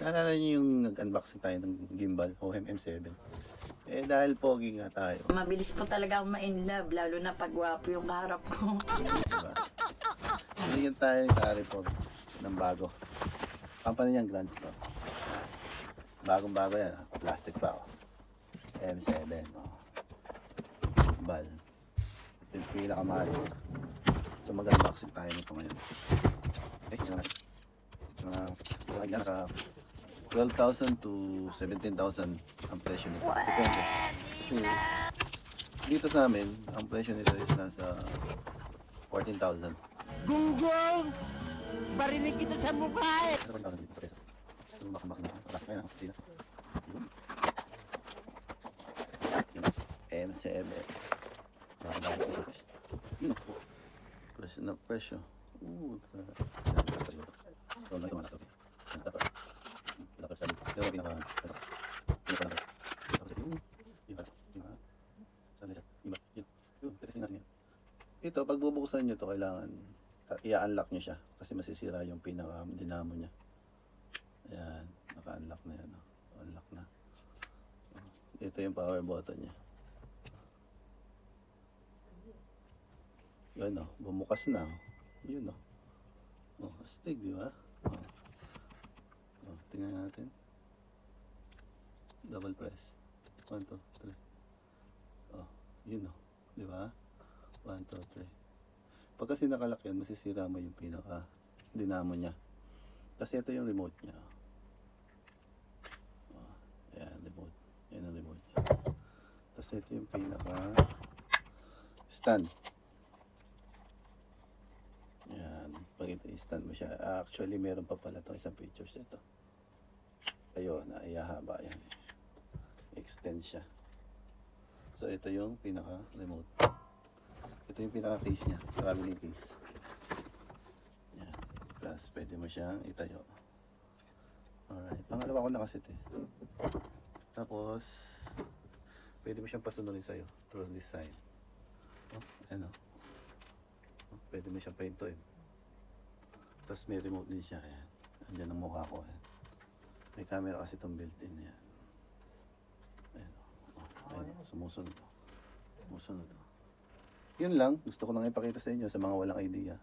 Naalala niyo yung nag-unboxing tayo ng gimbal OM M7? Eh dahil pogi nga tayo, Mabilis po talaga akong ma-inlove, lalo na pag gwapo yung kaharap ko. diba? Binigyan tayo ng Carrefour ng bago. Company niyang Grand Store. Bagong-bago yan. Plastic pa. Oh. M7. Oh. Gimbal. Ito yung pinakamahal. So mag-unboxing tayo nito ngayon. Okay, isa natin. Mga nasa 12,000 to 17,000 ang presyo nito. Depende. Kasi dito sa amin, ang presyo nito is nasa 14,000. Gunggong! Barinig kita sa mukha eh! 14,000 dito pesos. So makambak na. Last na kasi na. M7. Yun ako. Presyo na presyo. So lang naman ito. Dapat sabi. Pero pinaka ito, pag bubuksan nyo to, kailangan i-unlock nyo siya kasi masisira yung pinaka dinamo nya. Ayan, naka-unlock na yan. Unlock na. So, ito yung power button nya. Yan o, bumukas na. Yun o. Oh, astig, di ba? Oh, tingnan natin. Double press. 1, 2, 3. Oh, yun o. Di ba? 1, 2, 3. Pag kasi nakalak yan, masisira mo yung pinaka dinamo nya. Kasi ito yung remote nya. Oh, ayan, remote. Yan ang remote nya. Tapos ito yung pinaka stand. Yan. Pag ito i-stand mo siya. Actually, meron pa pala itong isang pictures ito. Ayun, ayahaba yan. Extend siya. So, ito yung pinaka remote. Ito yung pinaka-case niya, traveling case. Yan. Plus, pwede mo siyang itayo. Alright. Pangalawa ko na kasi ito eh. Tapos, pwede mo siyang pasunurin sa'yo through this side. Oh, ano. Oh, pwede mo siyang paintuin. Tapos may remote din siya. Ayan. Andiyan ang mukha ko. Ayan. May camera kasi itong built-in. Ayan. Ayan. Oh, ayan. Sumusunod. Sumusunod. Yun lang, gusto ko lang ipakita sa inyo sa mga walang idea.